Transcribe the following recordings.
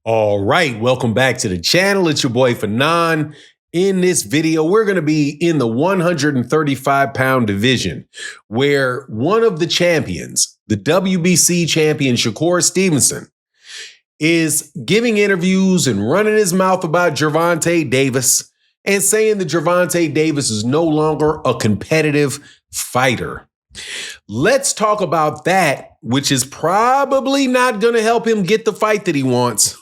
All right, welcome back to the channel. It's your boy Fanon. In this video, we're going to be in the 135-pound division, where one of the champions, the WBC champion Shakur Stevenson, is giving interviews and running his mouth about Gervonta Davis and saying that Gervonta Davis is no longer a competitive fighter. Let's talk about that, which is probably not going to help him get the fight that he wants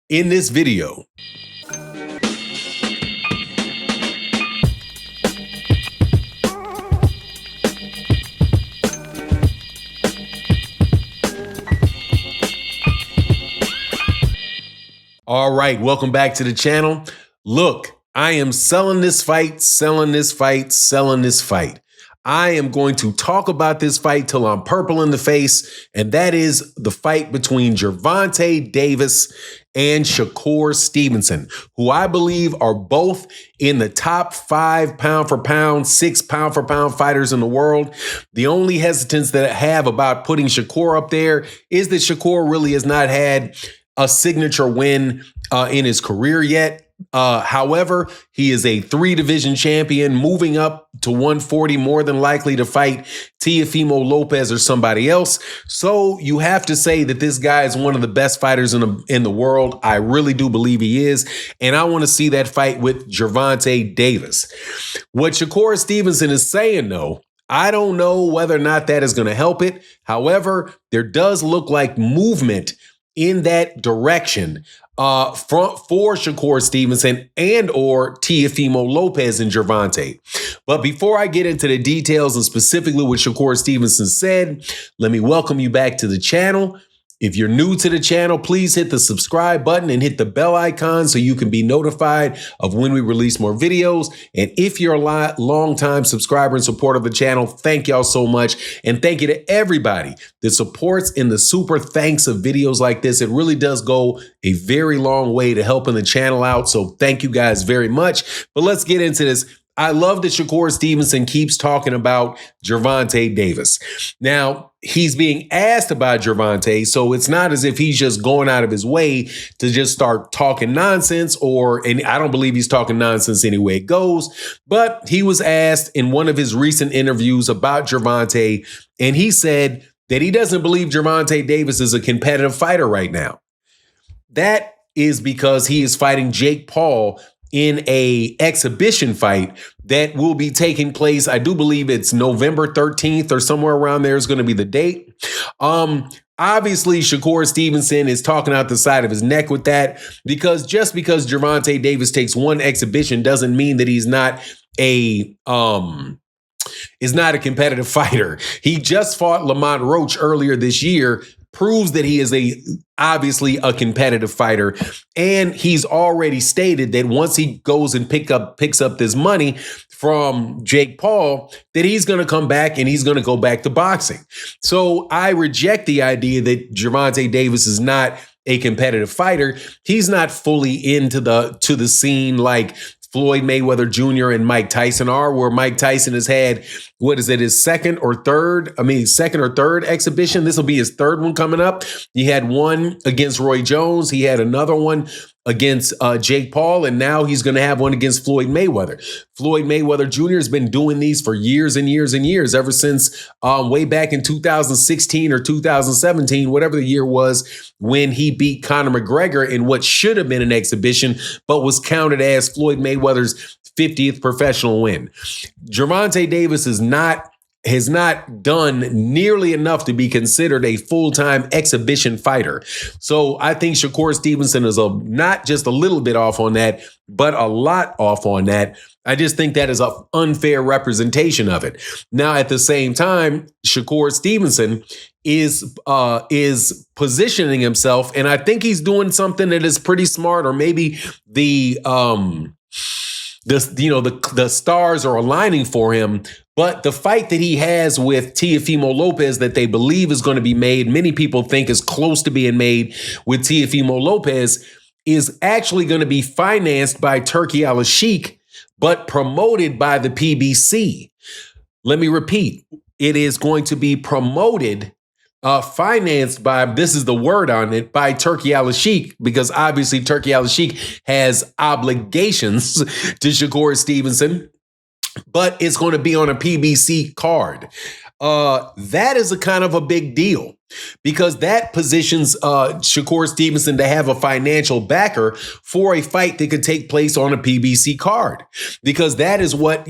in this video. All right, welcome back to the channel. Look, I am selling this fight. I am going to talk about this fight till I'm purple in the face, and that is the fight between Gervonta Davis and Shakur Stevenson, who I believe are both in the top 5 pound-for-pound, 6 pound-for-pound fighters in the world. The only hesitance that I have about putting Shakur up there is that Shakur really has not had a signature win in his career yet. However, he is a 3-division champion, moving up to 140, more than likely to fight Teofimo Lopez or somebody else. So you have to say that this guy is one of the best fighters in the world. I really do believe he is. And I want to see that fight with Gervonta Davis. What Shakur Stevenson is saying, though, I don't know whether or not that is going to help it. However, there does look like movement in that direction for Shakur Stevenson and or Teofimo Lopez and Gervonta. But before I get into the details and specifically what Shakur Stevenson said, let me welcome you back to the channel. If you're new to the channel, please hit the subscribe button and hit the bell icon so you can be notified of when we release more videos. And if you're a long-time subscriber and supporter of the channel, thank y'all so much. And thank you to everybody that supports in the super thanks of videos like this. It really does go a very long way to helping the channel out. So thank you guys very much. But let's get into this. I love that Shakur Stevenson keeps talking about Gervonta Davis. Now, he's being asked about Gervonta, so it's not as if he's just going out of his way to just start talking nonsense, and I don't believe he's talking nonsense any way it goes, but he was asked in one of his recent interviews about Gervonta, and he said that he doesn't believe Gervonta Davis is a competitive fighter right now. That is because he is fighting Jake Paul in a exhibition fight that will be taking place. I do believe it's November 13th or somewhere around there is going to be the date. Obviously, Shakur Stevenson is talking out the side of his neck with that, because just because Gervonta Davis takes one exhibition doesn't mean that he's not a competitive fighter. He just fought Lamont Roach earlier this year, proves that he is obviously a competitive fighter. And he's already stated that once he goes and picks up this money from Jake Paul, that he's going to come back and he's going to go back to boxing. So I reject the idea that Gervonta Davis is not a competitive fighter. He's not fully into the scene like Floyd Mayweather Jr. and Mike Tyson are, where Mike Tyson has had, his second or third exhibition. This will be his third one coming up. He had one against Roy Jones. He had another one against Jake Paul, and now he's going to have one against Floyd Mayweather. Floyd Mayweather Jr. has been doing these for years and years and years, ever since way back in 2016 or 2017, whatever the year was, when he beat Conor McGregor in what should have been an exhibition, but was counted as Floyd Mayweather's 50th professional win. Gervonta Davis has not done nearly enough to be considered a full-time exhibition fighter. So I think Shakur Stevenson is not just a little bit off on that, but a lot off on that. I just think that is an unfair representation of it. Now, at the same time, Shakur Stevenson is positioning himself, and I think he's doing something that is pretty smart, or maybe the stars are aligning for him. But the fight that he has with Teofimo Lopez that they believe is going to be made, many people think is close to being made with Teofimo Lopez, is actually going to be financed by Turki Al-Sheikh, but promoted by the PBC. Let me repeat. It is going to be promoted financed by, this is the word on it, by Turki Al-Sheikh, because obviously Turki Al-Sheikh has obligations to Shakur Stevenson, but it's going to be on a PBC card. That is a kind of a big deal because that positions Shakur Stevenson to have a financial backer for a fight that could take place on a PBC card, because that is what,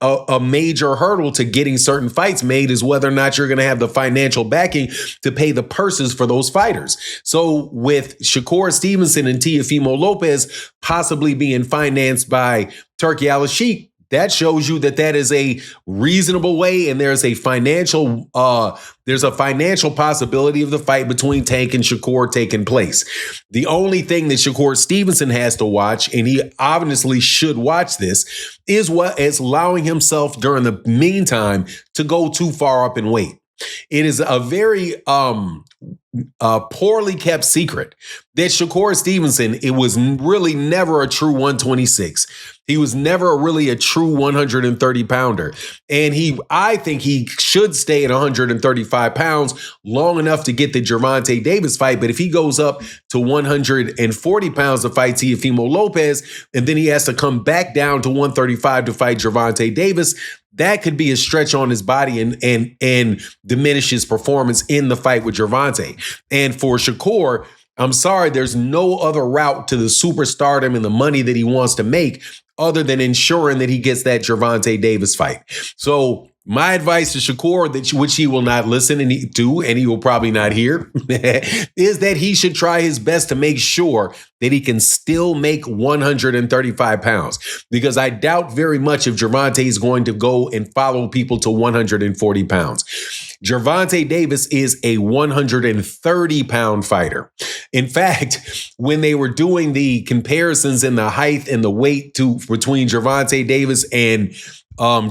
a major hurdle to getting certain fights made is whether or not you're going to have the financial backing to pay the purses for those fighters. So with Shakur Stevenson and Teofimo Lopez possibly being financed by Turki Al-Sheikh, that shows you that is a reasonable way, and there's a financial possibility of the fight between Tank and Shakur taking place. The only thing that Shakur Stevenson has to watch, and he obviously should watch this, is what is allowing himself during the meantime to go too far up in weight. It is a very poorly kept secret that Shakur Stevenson, it was really never a true 126. He was never really a true 130 pounder. And I think he should stay at 135 pounds long enough to get the Gervonta Davis fight. But if he goes up to 140 pounds to fight Teofimo Lopez, and then he has to come back down to 135 to fight Gervonta Davis, that could be a stretch on his body and diminish his performance in the fight with Gervonta. And for Shakur, I'm sorry, there's no other route to the superstardom and the money that he wants to make other than ensuring that he gets that Gervonta Davis fight. So my advice to Shakur, which he will not listen to, and he will probably not hear, is that he should try his best to make sure that he can still make 135 pounds. Because I doubt very much if Gervonta is going to go and follow people to 140 pounds. Gervonta Davis is a 130-pound fighter. In fact, when they were doing the comparisons in the height and the weight between Gervonta Davis and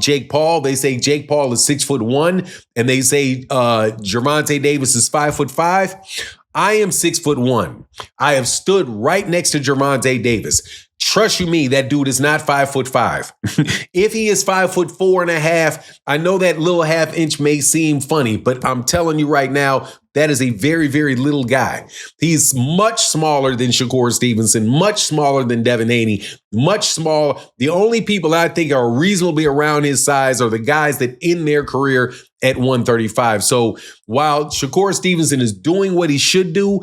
Jake Paul, they say Jake Paul is 6'1", and they say Gervonta Davis is 5'5". I am 6'1". I have stood right next to Gervonta Davis. Trust you me, that dude is not 5'5". If he is 5'4.5", I know that little half inch may seem funny, but I'm telling you right now, that is a very, very little guy. He's much smaller than Shakur Stevenson, much smaller than Devin Haney, much smaller. The only people I think are reasonably around his size are the guys that end their career at 135. So while Shakur Stevenson is doing what he should do,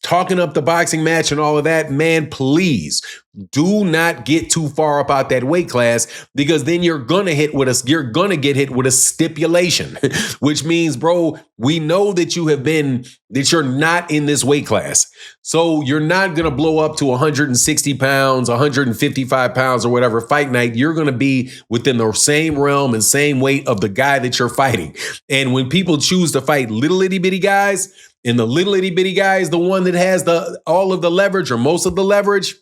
talking up the boxing match and all of that, man, please do not get too far up out that weight class, because then you're gonna get hit with a stipulation, which means, bro, we know that you're not in this weight class. So you're not gonna blow up to 160 pounds, 155 pounds, or whatever fight night. You're gonna be within the same realm and same weight of the guy that you're fighting. And when people choose to fight little itty bitty guys, and the little itty bitty guy is the one that has all of the leverage or most of the leverage,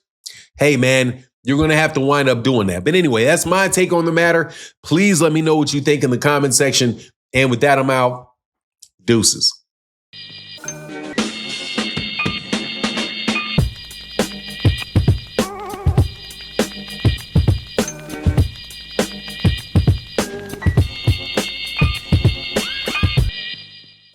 hey, man, you're going to have to wind up doing that. But anyway, that's my take on the matter. Please let me know what you think in the comment section. And with that, I'm out. Deuces.